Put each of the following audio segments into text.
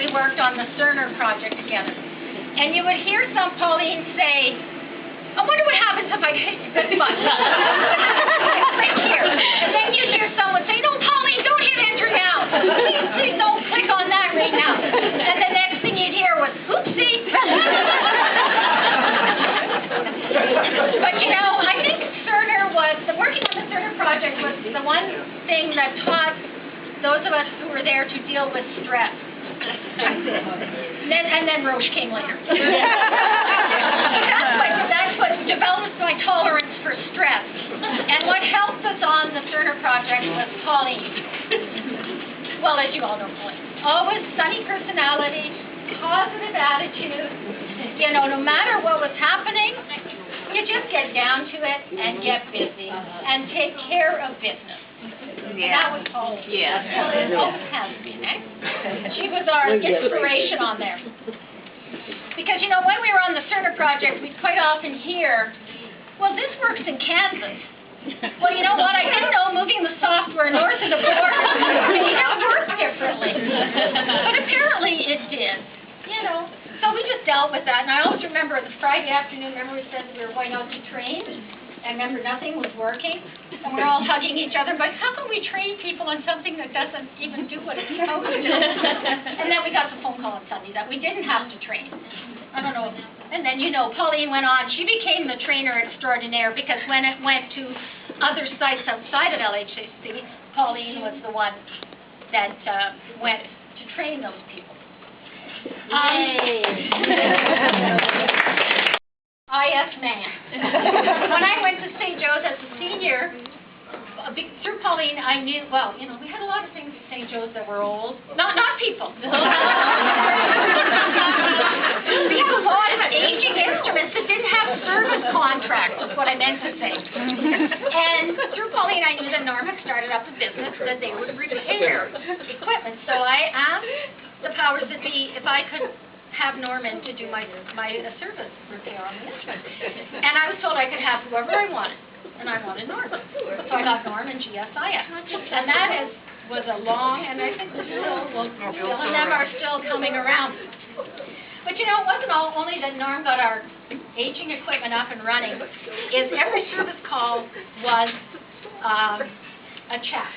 we worked on the Cerner project together. And you would hear some Pauline say, I wonder what happens if I hit this button. Click here. And then you hear someone say, no, Pauline, don't hit enter now. Please don't click on that right now. And the next thing you'd hear was, oopsie. But you know, I think working on the Cerner project was the one thing that taught those of us who were there to deal with stress. And then Roche came later. That's what developed my tolerance for stress. And what helped us on the Cerner project was Pauline. Well, as you all know, Pauline. Always sunny personality, positive attitude. You know, no matter what was happening, you just get down to it and get busy and take care of business. Yeah. That was Pauline. Yeah. It always has been, eh? She was our inspiration on there. Because, you know, when we were on the Cerner project, we'd quite often hear, well, this works in Kansas. Well, you know what? I didn't know moving the software north of the border made it work differently. But apparently it did, you know. So we just dealt with that, and I always remember the Friday afternoon, remember we said we were going out to train, and remember nothing was working, and we're all hugging each other, but how can we train people on something that doesn't even do what it's supposed to do? And then we got the phone call on Sunday that we didn't have to train. I don't know. And then, you know, Pauline went on. She became the trainer extraordinaire because when it went to other sites outside of LHC, Pauline was the one that went to train those people. IS man. When I went to St. Joe's as a senior, through Pauline, I knew, well, you know, we had a lot of things at St. Joe's that were old. Not people. We had a lot of aging instruments that didn't have service contracts, is what I meant to say. And through Pauline, I knew that Norma started up a business that they would repair equipment. So I asked the powers that be if I could have Norman to do my service repair on the instrument. And I was told I could have whoever I wanted, and I wanted Norman. So I got Norman GSIS. And that was a long, and I think Bill and them are still coming around. But you know, it wasn't only that Norm got our aging equipment up and running, is every service call was a chat.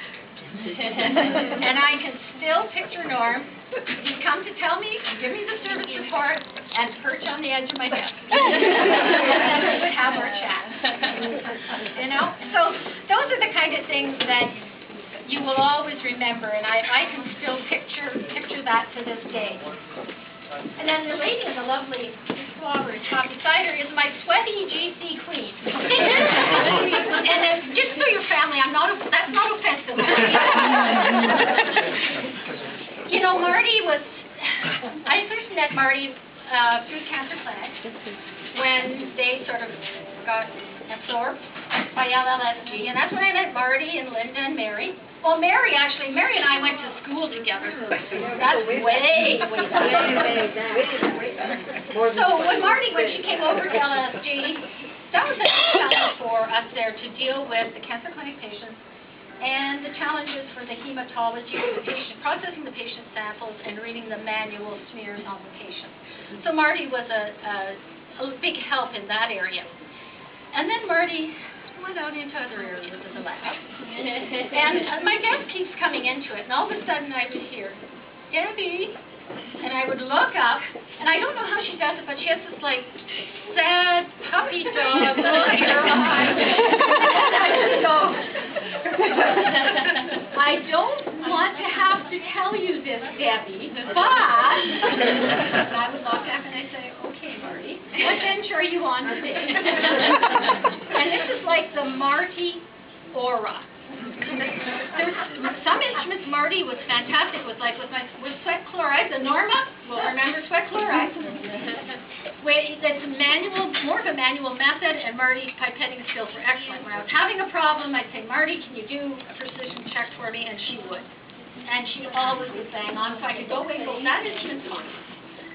And I can still picture Norm. He'd come to tell me, give me the service report, and perch on the edge of my desk. And then we would have our chat. You know? So those are the kind of things that you will always remember, and I can still picture that to this day. And then the lady in the lovely strawberry coffee cider is my sweaty GC queen. And then, just for your family, that's not offensive. You know, Marty was, I first met Marty through Cancer Clinic when they sort of got absorbed by LLSG, and that's when I met Marty and Linda and Mary. Well, Mary and I went to school together. That's way back. So when she came over to LSG, that was a challenge for us there to deal with the Cancer Clinic patients and the challenges for the hematology of the patient, processing the patient samples and reading the manual smears on the patient. So Marty was a big help in that area. And then Marty went out into other areas of the lab. And my desk keeps coming into it, and all of a sudden I would hear, Debbie, and I would look up, and I don't know how she does it, but she has this, like, sad puppy dog look in her eye. I just go, I don't want to have to tell you this, Debbie, but I would look up and I'd say, okay, Marty, what bench are you on today? And this is like the Marty aura. There's some instruments Marty was fantastic with, like with sweat chloride. The Norma will remember sweat chloride. It's more of a manual method, and Marty's pipetting skills were excellent. When I was having a problem, I'd say, Marty, can you do a precision check for me? And she would. And she always was bang on, so I could go away and go, that instrument's fine.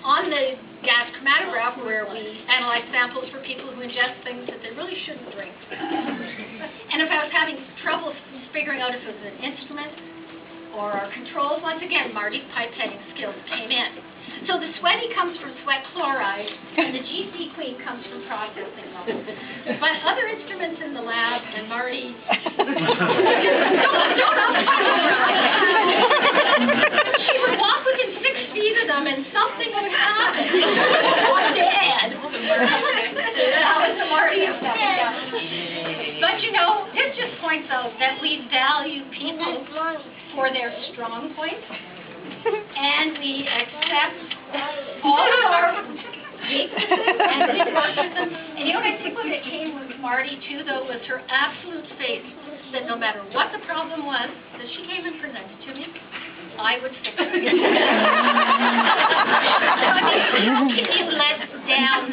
On the gas chromatograph, where we analyze samples for people who ingest things that they really shouldn't drink. And if I was having trouble figuring out if it was an instrument or our controls, once again, Marty's pipetting skills came in. So the sweaty comes from sweat chloride, and the GC Queen comes from processing levels. But other instruments in the lab, and Marty, she would walk within 6 feet of them, and something would happen. Or dead. That was the Marty effect. Yeah. But you know, this just points out that we value people for their strong points, and we accept all of our weaknesses and we work with them. And you know what I think when it came with Marty too, though, was her absolute faith that no matter what the problem was, that she came and presented to me, I would fix it. So I mean, how can you let down